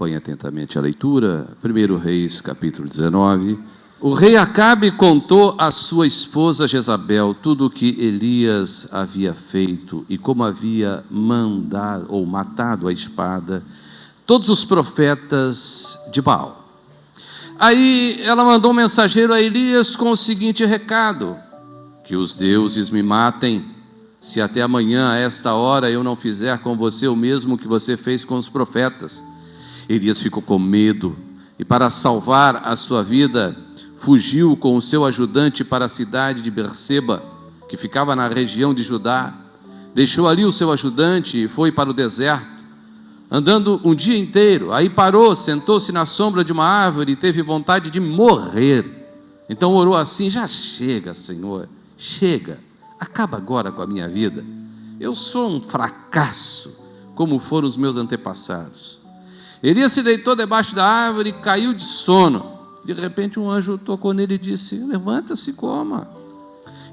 acompanhe atentamente a leitura. 1 Reis, capítulo 19. O rei Acabe contou à sua esposa Jezabel tudo o que Elias havia feito e como havia mandado ou matado a espada todos os profetas de Baal. Aí ela mandou um mensageiro a Elias com o seguinte recado: que os deuses me matem, se até amanhã a esta hora eu não fizer com você o mesmo que você fez com os profetas. Elias ficou com medo e, para salvar a sua vida, fugiu com o seu ajudante para a cidade de Berseba, que ficava na região de Judá. Deixou ali o seu ajudante e foi para o deserto, andando um dia inteiro. Aí parou, sentou-se na sombra de uma árvore e teve vontade de morrer. Então orou assim: já chega, Senhor, chega, acaba agora com a minha vida. Eu sou um fracasso, como foram os meus antepassados. Elias se deitou debaixo da árvore e caiu de sono. De repente um anjo tocou nele e disse: levanta-se e coma.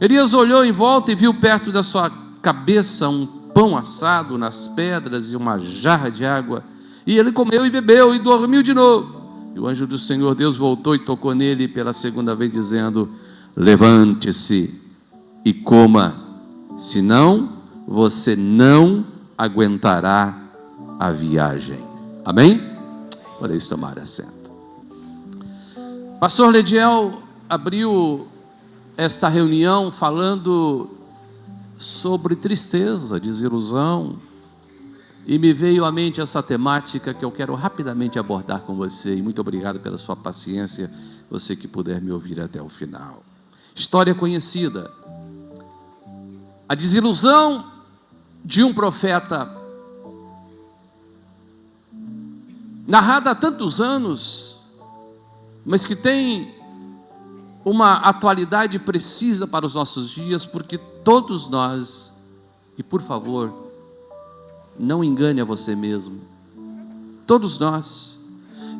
Elias olhou em volta e viu perto da sua cabeça um pão assado nas pedras e uma jarra de água. E ele comeu e bebeu e dormiu de novo. E o anjo do Senhor Deus voltou e tocou nele pela segunda vez, dizendo: levante-se e coma, senão você não aguentará a viagem. Amém? Podeis tomar assento. Pastor Lediel abriu esta reunião falando sobre tristeza, desilusão, e me veio à mente essa temática que eu quero rapidamente abordar com você, e muito obrigado pela sua paciência, você que puder me ouvir até o final. História conhecida, a desilusão de um profeta, narrada há tantos anos, mas que tem uma atualidade precisa para os nossos dias, porque todos nós, e por favor, não engane a você mesmo, todos nós,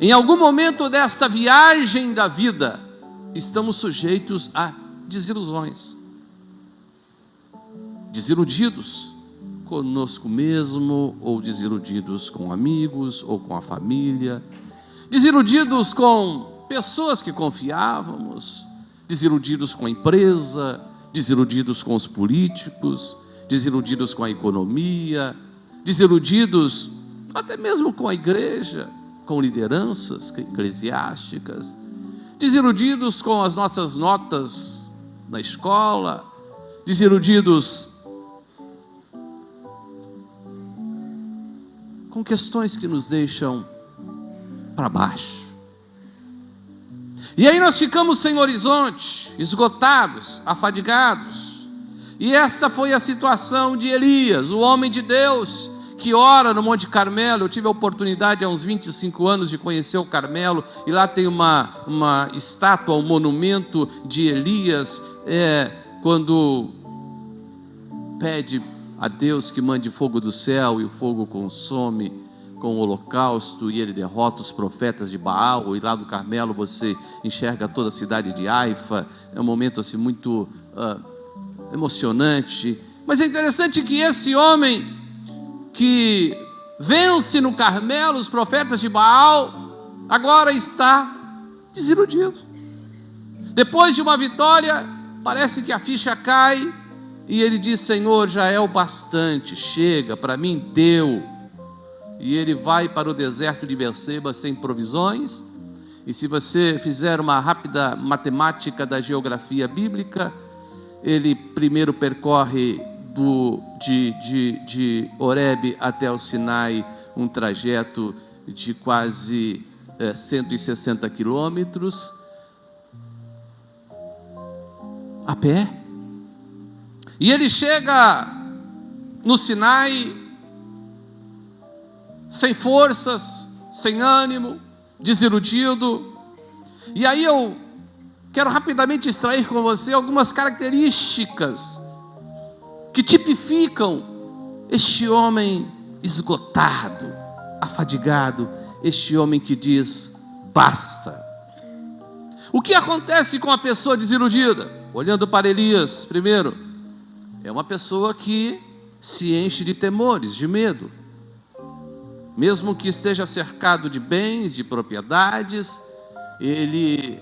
em algum momento desta viagem da vida, estamos sujeitos a desilusões, desiludidos conosco mesmo, ou desiludidos com amigos, ou com a família, desiludidos com pessoas que confiávamos, desiludidos com a empresa, desiludidos com os políticos, desiludidos com a economia, desiludidos até mesmo com a igreja, com lideranças eclesiásticas, desiludidos com as nossas notas na escola, desiludidos com questões que nos deixam para baixo. E aí nós ficamos sem horizonte, esgotados, afadigados. E essa foi a situação de Elias, o homem de Deus, que ora no Monte Carmelo. Eu tive a oportunidade há uns 25 anos de conhecer o Carmelo, e lá tem uma estátua, um monumento de Elias, quando pede a Deus que mande fogo do céu, e o fogo consome com o holocausto, e ele derrota os profetas de Baal. E lá do Carmelo você enxerga toda a cidade de Haifa. É um momento assim muito emocionante. Mas é interessante que esse homem que vence no Carmelo os profetas de Baal, agora está desiludido. Depois de uma vitória, parece que a ficha cai, e ele diz: Senhor, já é o bastante, chega, para mim deu. E ele vai para o deserto de Berseba sem provisões. E se você fizer uma rápida matemática da geografia bíblica, ele primeiro percorre de Horebe até o Sinai, um trajeto de quase 160 quilômetros, a pé. E ele chega no Sinai sem forças, sem ânimo, desiludido. E aí eu quero rapidamente extrair com você algumas características que tipificam este homem esgotado, afadigado, este homem que diz: basta. O que acontece com a pessoa desiludida? Olhando para Elias primeiro, é uma pessoa que se enche de temores, de medo. mesmo que esteja cercado de bens, de propriedades, ele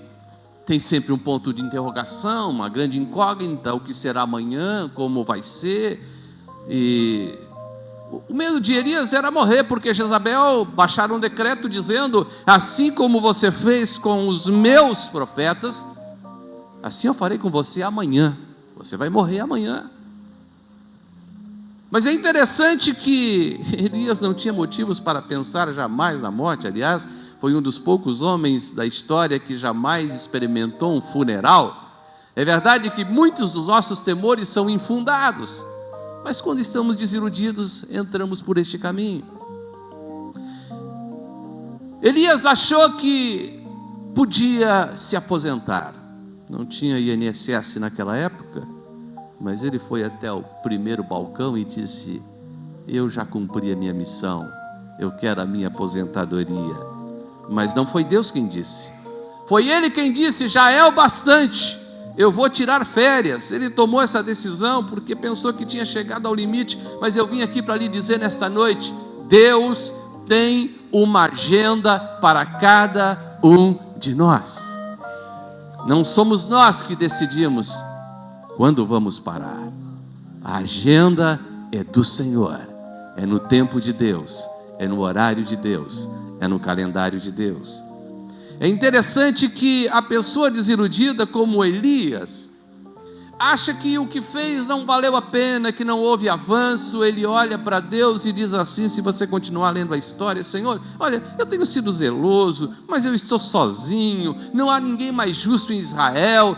tem sempre um ponto de interrogação, uma grande incógnita: o que será amanhã, como vai ser. E o medo de Elias era morrer, porque Jezabel baixara um decreto dizendo: assim como você fez com os meus profetas, assim eu farei com você amanhã, você vai morrer amanhã. Mas é interessante que Elias não tinha motivos para pensar jamais na morte. Aliás, foi um dos poucos homens da história que jamais experimentou um funeral. É verdade que muitos dos nossos temores são infundados, mas quando estamos desiludidos, entramos por este caminho. Elias achou que podia se aposentar. Não tinha INSS naquela época, mas ele foi até o primeiro balcão e disse: eu já cumpri a minha missão, eu quero a minha aposentadoria. Mas não foi Deus quem disse, foi ele quem disse: já é o bastante, eu vou tirar férias. Ele tomou essa decisão porque pensou que tinha chegado ao limite. Mas eu vim aqui para lhe dizer nesta noite: Deus tem uma agenda para cada um de nós. Não somos nós que decidimos quando vamos parar. A agenda é do Senhor, é no tempo de Deus, é no horário de Deus, é no calendário de Deus. É interessante que a pessoa desiludida como Elias acha que o que fez não valeu a pena, que não houve avanço. Ele olha para Deus e diz assim, se você continuar lendo a história: Senhor, olha, eu tenho sido zeloso, mas eu estou sozinho, não há ninguém mais justo em Israel,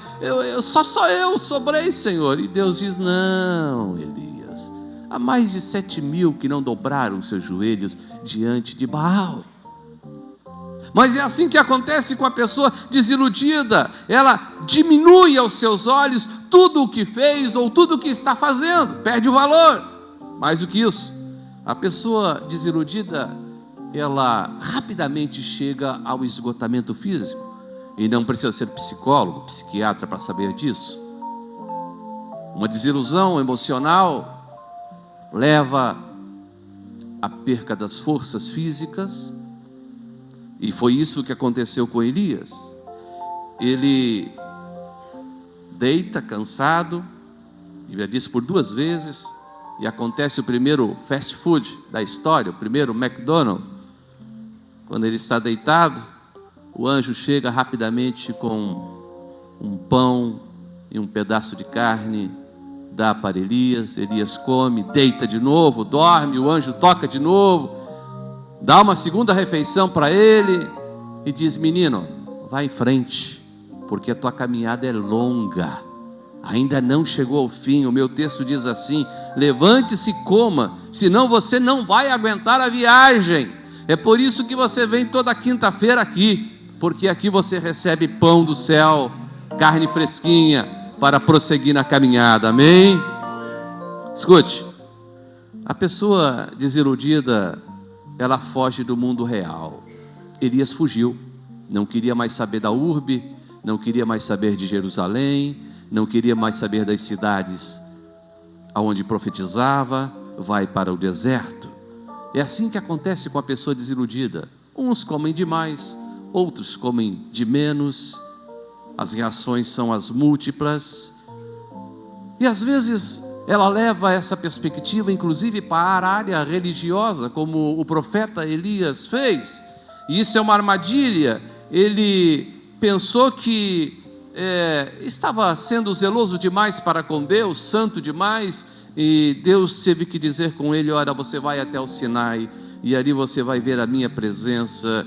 só eu sobrei, Senhor. E Deus diz: não, Elias, há mais de 7.000 que não dobraram seus joelhos diante de Baal. Mas é assim que acontece com a pessoa desiludida. Ela diminui aos seus olhos tudo o que fez ou tudo o que está fazendo, perde o valor. Mais do que isso, a pessoa desiludida, ela rapidamente chega ao esgotamento físico. E não precisa ser psicólogo, psiquiatra para saber disso. Uma desilusão emocional leva à perca das forças físicas. E foi isso que aconteceu com Elias. Ele deita cansado, e já disse por 2 vezes, e acontece o primeiro fast food da história, o primeiro McDonald's. Quando ele está deitado, o anjo chega rapidamente com um pão e um pedaço de carne, dá para Elias. Elias come, deita de novo, dorme, o anjo toca de novo, dá uma segunda refeição para ele e diz: menino, vai em frente, porque a tua caminhada é longa, ainda não chegou ao fim. O meu texto diz assim: levante-se e coma, senão você não vai aguentar a viagem. É por isso que você vem toda quinta-feira aqui, porque aqui você recebe pão do céu, carne fresquinha, para prosseguir na caminhada. Amém? Escute, a pessoa desiludida, ela foge do mundo real. Elias fugiu, não queria mais saber da urbe, não queria mais saber de Jerusalém, não queria mais saber das cidades aonde profetizava. Vai para o deserto. É assim que acontece com a pessoa desiludida. Uns comem demais, outros comem de menos. As reações são as múltiplas. E às vezes ela leva essa perspectiva, inclusive, para a área religiosa, como o profeta Elias fez. E isso é uma armadilha. Ele pensou que estava sendo zeloso demais para com Deus, santo demais, e Deus teve que dizer com ele: olha, você vai até o Sinai, e ali você vai ver a minha presença,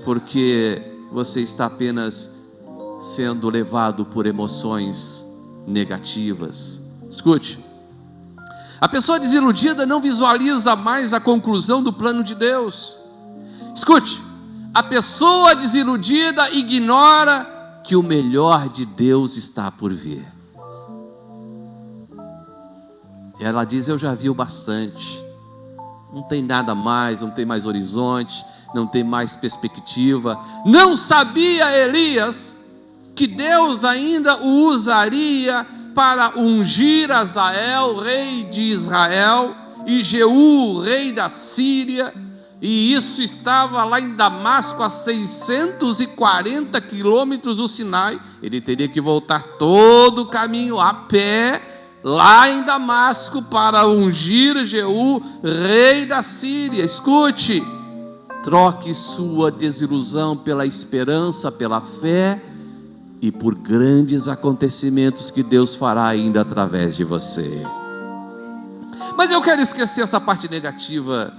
porque você está apenas sendo levado por emoções negativas. Escute, a pessoa desiludida não visualiza mais a conclusão do plano de Deus. Escute, a pessoa desiludida ignora que o melhor de Deus está por vir. Ela diz: eu já vi o bastante, não tem nada mais, não tem mais horizonte, não tem mais perspectiva. Não sabia Elias que Deus ainda o usaria para ungir Azael, rei de Israel, e Jeú, rei da Síria, E isso estava lá em Damasco, a 640 quilômetros do Sinai. Ele teria que voltar todo o caminho a pé, lá em Damasco, para ungir Jeú, rei da Síria. Escute, troque sua desilusão pela esperança, pela fé e por grandes acontecimentos que Deus fará ainda através de você. Mas eu quero esquecer essa parte negativa.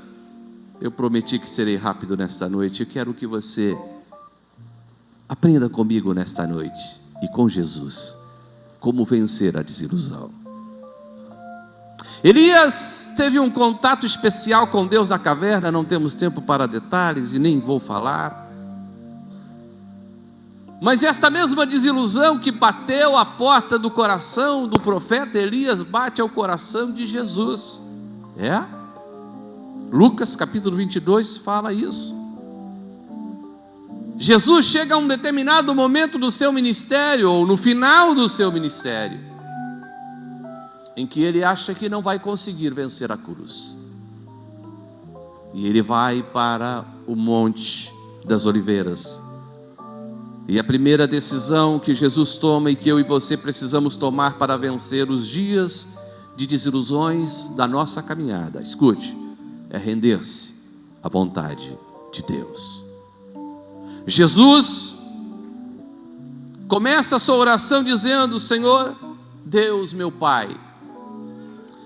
Eu prometi que serei rápido nesta noite. Eu quero que você aprenda comigo nesta noite e com Jesus como vencer a desilusão. Elias teve um contato especial com Deus na caverna. Não temos tempo para detalhes e nem vou falar. Mas esta mesma desilusão que bateu à porta do coração do profeta Elias bate ao coração de Jesus. Lucas capítulo 22 fala isso. Jesus chega a um determinado momento do seu ministério, ou no final do seu ministério, em que ele acha que não vai conseguir vencer a cruz. E ele vai para o Monte das Oliveiras. E a primeira decisão que Jesus toma e que eu e você precisamos tomar para vencer os dias de desilusões da nossa caminhada, escute, é render-se à vontade de Deus. Jesus começa a sua oração dizendo: Senhor, Deus meu Pai,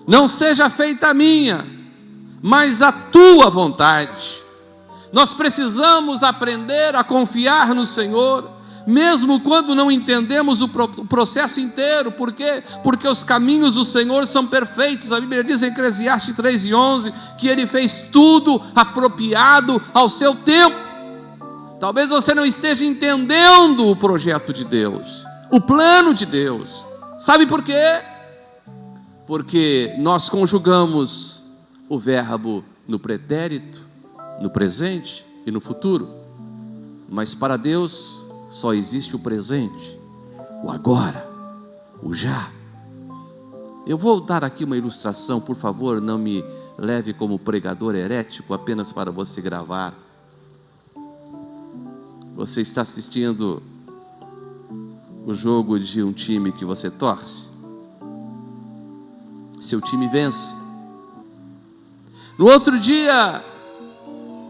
não seja feita a minha, mas a tua vontade. Nós precisamos aprender a confiar no Senhor, mesmo quando não entendemos o processo inteiro. Por quê? Porque os caminhos do Senhor são perfeitos. A Bíblia diz em Eclesiastes 3:11 que Ele fez tudo apropriado ao seu tempo. Talvez você não esteja entendendo o projeto de Deus, o plano de Deus. Sabe por quê? Porque nós conjugamos o verbo no pretérito, no presente e no futuro. Mas para Deus só existe o presente, o agora, o já. Eu vou dar aqui uma ilustração, por favor, não me leve como pregador herético apenas para você gravar. Você está assistindo o jogo de um time que você torce. Seu time vence. No outro dia,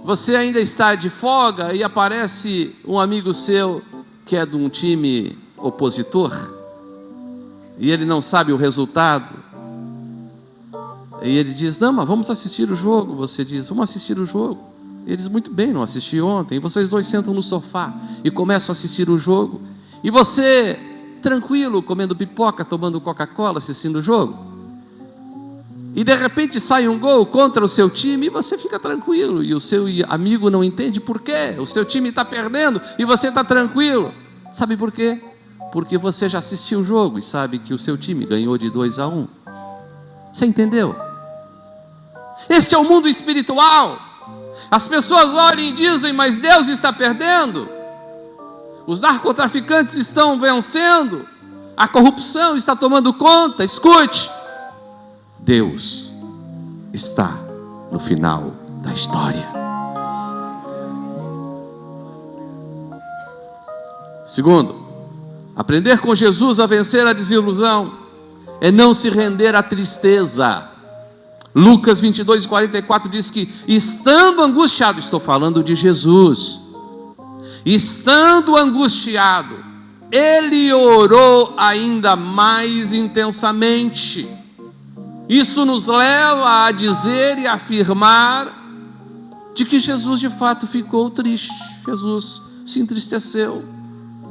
você ainda está de folga e aparece um amigo seu que é de um time opositor e ele não sabe o resultado. E ele diz: não, mas vamos assistir o jogo. Você diz: vamos assistir o jogo. Ele diz: muito bem, não assisti ontem. E vocês dois sentam no sofá e começam a assistir o jogo. E você, tranquilo, comendo pipoca, tomando Coca-Cola, assistindo o jogo. E de repente sai um gol contra o seu time e você fica tranquilo. E o seu amigo não entende por quê. O seu time está perdendo e você está tranquilo. Sabe por quê? Porque você já assistiu o jogo e sabe que o seu time ganhou de 2-1. Você entendeu? Este é o mundo espiritual. As pessoas olham e dizem: mas Deus está perdendo. Os narcotraficantes estão vencendo. A corrupção está tomando conta. Escute, Deus está no final da história. Segundo, aprender com Jesus a vencer a desilusão é não se render à tristeza. Lucas 22:44 diz que, estando angustiado, estou falando de Jesus, estando angustiado, ele orou ainda mais intensamente. Isso nos leva a dizer e afirmar de que Jesus de fato ficou triste. Jesus se entristeceu.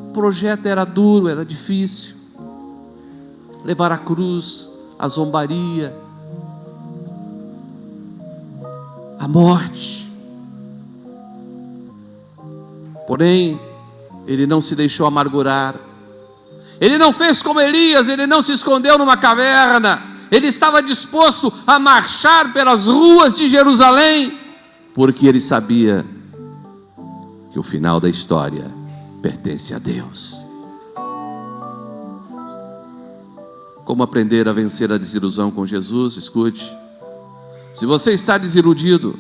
O projeto era duro, era difícil. Levar a cruz, a zombaria, a morte. Porém, ele não se deixou amargurar. Ele não fez como Elias, ele não se escondeu numa caverna. Ele estava disposto a marchar pelas ruas de Jerusalém, porque ele sabia que o final da história pertence a Deus. Como aprender a vencer a desilusão com Jesus? Escute, se você está desiludido,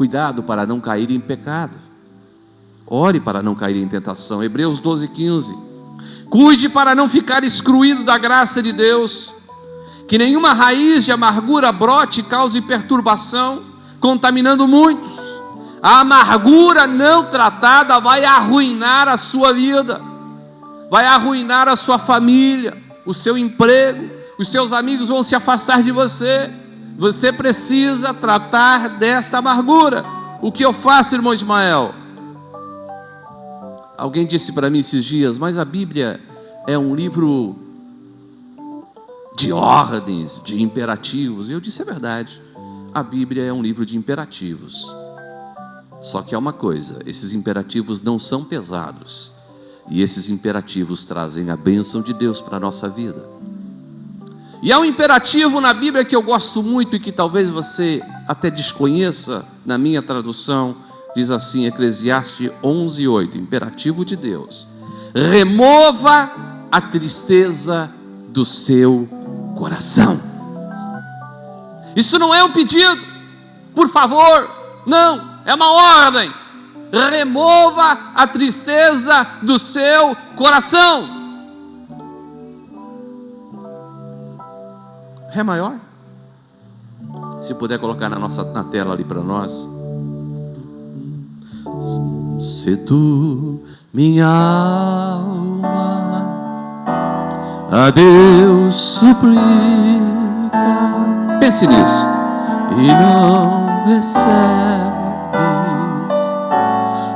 Cuidado para não cair em pecado. Ore para não cair em tentação. Hebreus 12:15. Cuide para não ficar excluído da graça de Deus. Que nenhuma raiz de amargura brote e cause perturbação, contaminando muitos. A amargura não tratada vai arruinar a sua vida, vai arruinar a sua família, o seu emprego, os seus amigos vão se afastar de você. Você precisa tratar desta amargura. O que eu faço, irmão Ismael? Alguém disse para mim esses dias, mas a Bíblia é um livro de ordens, de imperativos. E eu disse, é verdade, a Bíblia é um livro de imperativos. Só que há uma coisa, esses imperativos não são pesados, e esses imperativos trazem a bênção de Deus para a nossa vida. E há um imperativo na Bíblia que eu gosto muito e que talvez você até desconheça, na minha tradução, diz assim, Eclesiastes 11:8, imperativo de Deus: remova a tristeza do seu coração. Isso não é um pedido, por favor, não, é uma ordem. Remova a tristeza do seu coração. Ré maior? Se puder colocar na tela ali para nós. Se tu, minha alma, a Deus suplica, pense nisso, e não recebes,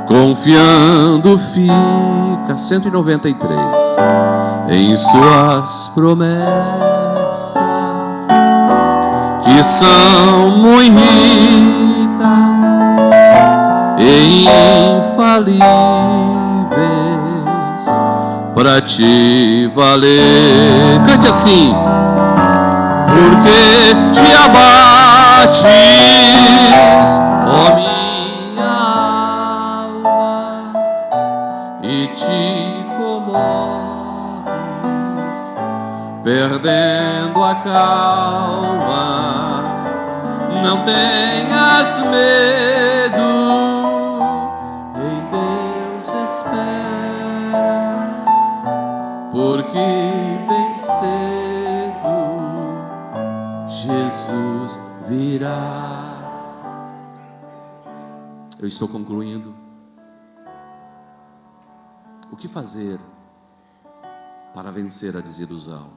confiando fica, 193, em suas promessas, que são muito ricas e infalíveis, para te valer. Cante assim: porque te abates, ó minha alma, e te comoves, perdendo a calma. Não tenhas medo, em Deus espera, porque bem cedo Jesus virá. Eu estou concluindo. O que fazer para vencer a desilusão?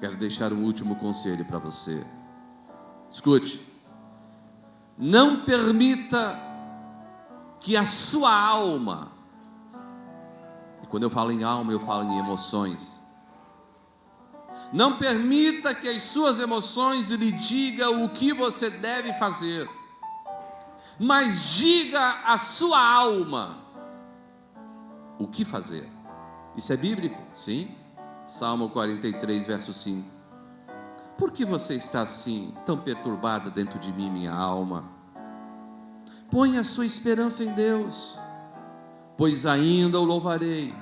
Quero deixar um último conselho para você. Escute, não permita que a sua alma, e quando eu falo em alma, eu falo em emoções, não permita que as suas emoções lhe digam o que você deve fazer, mas diga à sua alma o que fazer. Isso é bíblico? Sim. Salmo 43, verso 5. Por que você está assim, tão perturbada dentro de mim, minha alma? Ponha a sua esperança em Deus, pois ainda o louvarei.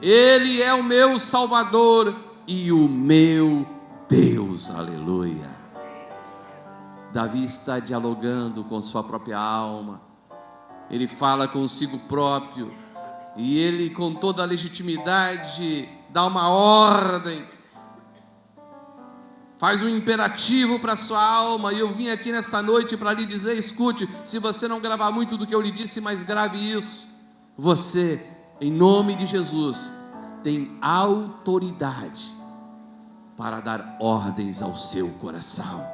Ele é o meu Salvador e o meu Deus. Aleluia. Davi está dialogando com sua própria alma. Ele fala consigo próprio. E ele, com toda a legitimidade, dá uma ordem, faz um imperativo para a sua alma. E eu vim aqui nesta noite para lhe dizer, escute, se você não gravar muito do que eu lhe disse, mas grave isso. Você, em nome de Jesus, tem autoridade para dar ordens ao seu coração.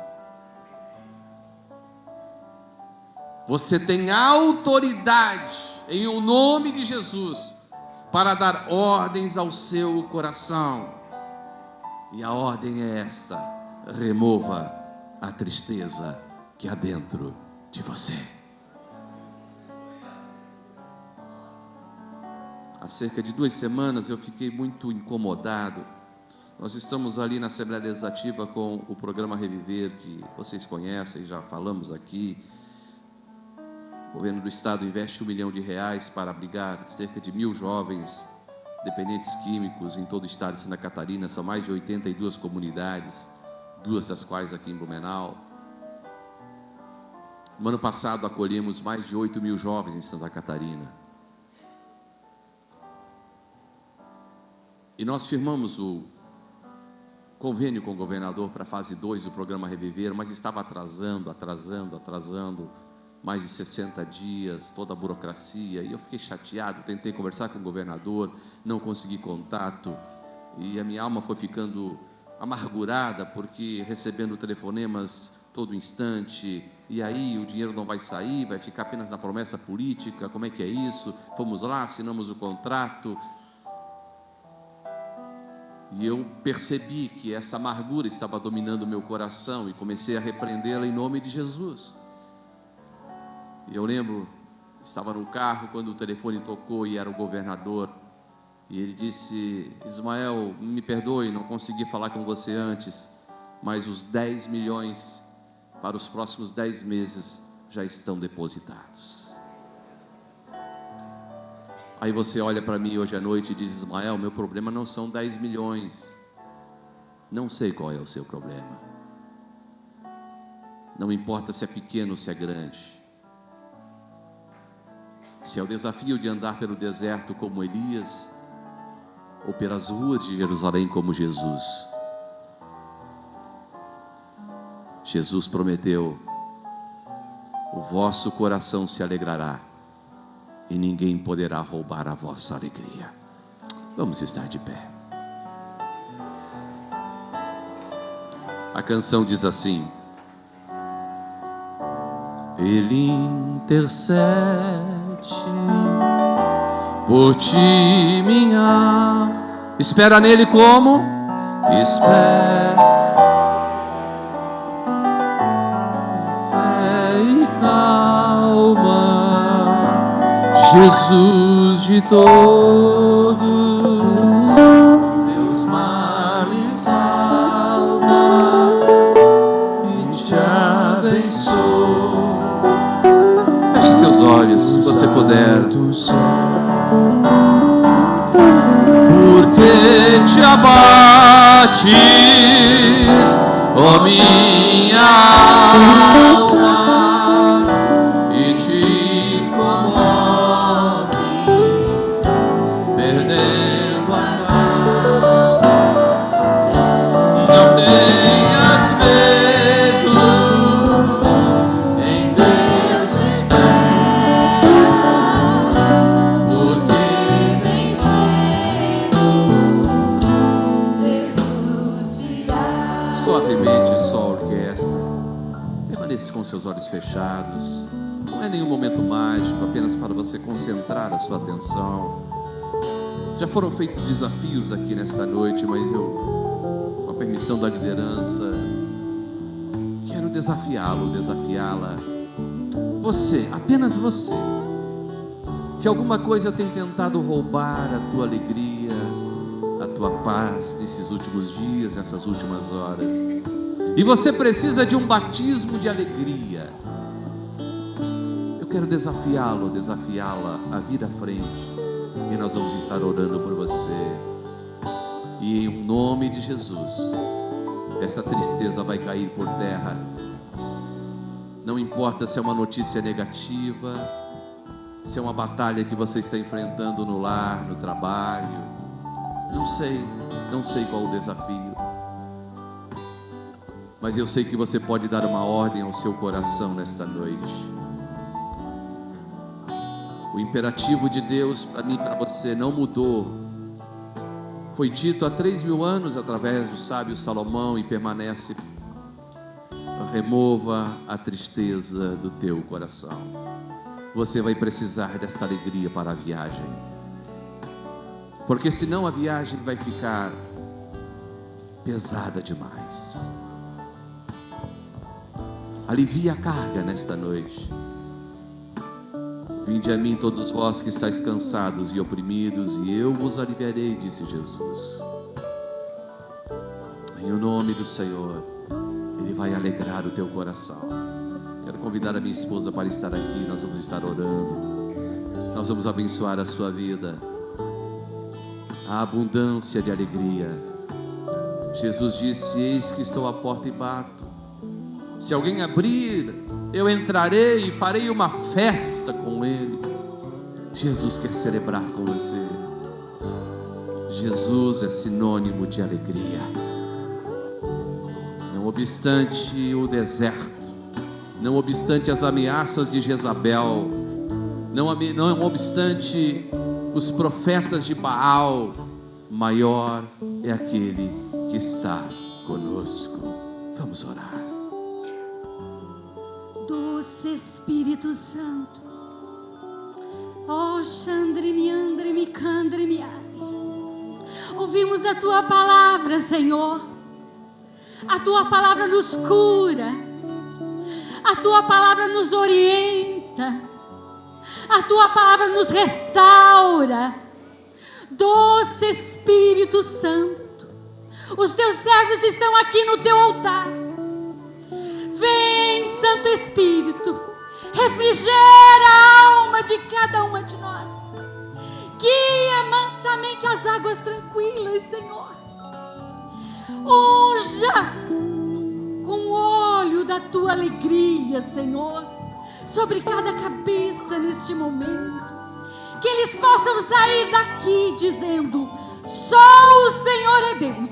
Você tem autoridade, em o nome de Jesus, para dar ordens ao seu coração. E a ordem é esta: remova a tristeza que há dentro de você. Há cerca de 2 semanas eu fiquei muito incomodado. Nós estamos ali na Assembleia Legislativa com o programa Reviver, que vocês conhecem, já falamos aqui. O governo do estado investe R$1 milhão para abrigar cerca de 1.000 jovens dependentes químicos em todo o estado de Santa Catarina. São mais de 82 comunidades, 2 das quais aqui em Blumenau. No ano passado acolhemos mais de 8.000 jovens em Santa Catarina. E nós firmamos o convênio com o governador para a fase 2 do programa Reviver, mas estava atrasando, mais de 60 dias, toda a burocracia, e eu fiquei chateado, tentei conversar com o governador, não consegui contato, e a minha alma foi ficando amargurada, porque recebendo telefonemas todo instante, e aí o dinheiro não vai sair, vai ficar apenas na promessa política, como é que é isso? Fomos lá, assinamos o contrato, e eu percebi que essa amargura estava dominando o meu coração, e comecei a repreendê-la em nome de Jesus. E eu lembro, estava no carro quando o telefone tocou e era o governador, e ele disse: Ismael, me perdoe, não consegui falar com você antes, mas os 10 milhões para os próximos 10 meses já estão depositados. Aí você olha para mim hoje à noite e diz: Ismael, meu problema não são 10 milhões. Não sei qual é o seu problema. Não importa se é pequeno ou se é grande. Se é o desafio de andar pelo deserto como Elias, ou pelas ruas de Jerusalém como Jesus. Jesus prometeu: o vosso coração se alegrará, e ninguém poderá roubar a vossa alegria. Vamos estar de pé. A canção diz assim: Ele intercede por ti, minha alma. Espera nele como? Espera. Fé e calma. Jesus de todos teus males salva e te abençoa. Feche seus olhos, se você puder. Porque te abates, ó minha alma, e te comove, perdendo a calma. Não tenhas medo, em Deus espera, porque bem cedo Jesus virá. Suavemente, só a orquestra. Permaneça com seus olhos fechados. Não é nenhum momento mágico, apenas para você concentrar a sua atenção. Já foram feitos desafios aqui nesta noite, mas eu, com a permissão da liderança, quero desafiá-la. Você, apenas você, que alguma coisa tem tentado roubar a tua alegria, a tua paz nesses últimos dias, nessas últimas horas, e você precisa de um batismo de alegria. Eu quero desafiá-la a vir à frente, e nós vamos estar orando por você, e em nome de Jesus, essa tristeza vai cair por terra. Não importa se é uma notícia negativa, se é uma batalha que você está enfrentando no lar, no trabalho, não sei qual o desafio, mas eu sei que você pode dar uma ordem ao seu coração nesta noite. O imperativo de Deus para mim e para você não mudou. Foi dito há 3.000 anos através do sábio Salomão e permanece: remova a tristeza do teu coração. Você vai precisar desta alegria para a viagem, porque senão a viagem vai ficar pesada demais. Alivia a carga nesta noite. Vinde a mim todos vós que estáis cansados e oprimidos, e eu vos aliviarei, disse Jesus. Em o nome do Senhor, Ele vai alegrar o teu coração. Quero convidar a minha esposa para estar aqui. Nós vamos estar orando, nós vamos abençoar a sua vida, a abundância de alegria. Jesus disse: eis que estou à porta e bato. Se alguém abrir, eu entrarei e farei uma festa com ele. Jesus quer celebrar com você. Jesus é sinônimo de alegria. Não obstante o deserto, não obstante as ameaças de Jezabel, não obstante os profetas de Baal, maior é aquele que está conosco. Vamos orar. Doce Espírito Santo, oh Xandre, Miandre, Micandre, Miai. Ouvimos a Tua palavra, Senhor. A Tua palavra nos cura. A Tua palavra nos orienta. A Tua palavra nos restaura. Doce Espírito Santo, os Teus servos estão aqui no Teu altar. Vem, Santo Espírito, refrigera a alma de cada uma de nós. Guia mansamente as águas tranquilas, Senhor. Unja com o óleo da Tua alegria, Senhor, sobre cada cabeça neste momento. Que eles possam sair daqui dizendo: só o Senhor é Deus.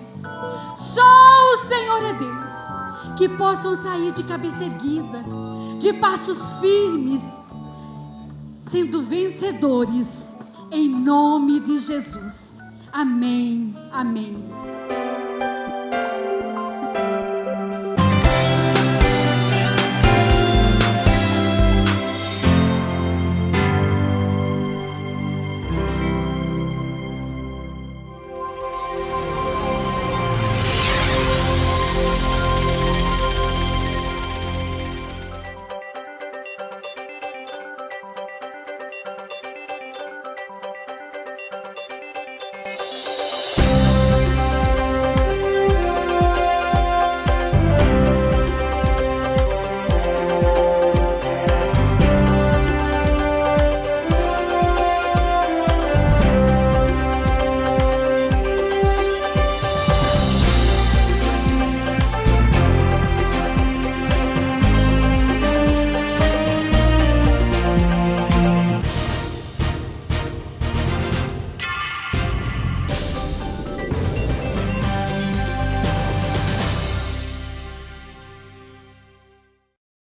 Só o Senhor é Deus. Que possam sair de cabeça erguida, de passos firmes, sendo vencedores, em nome de Jesus. Amém, amém.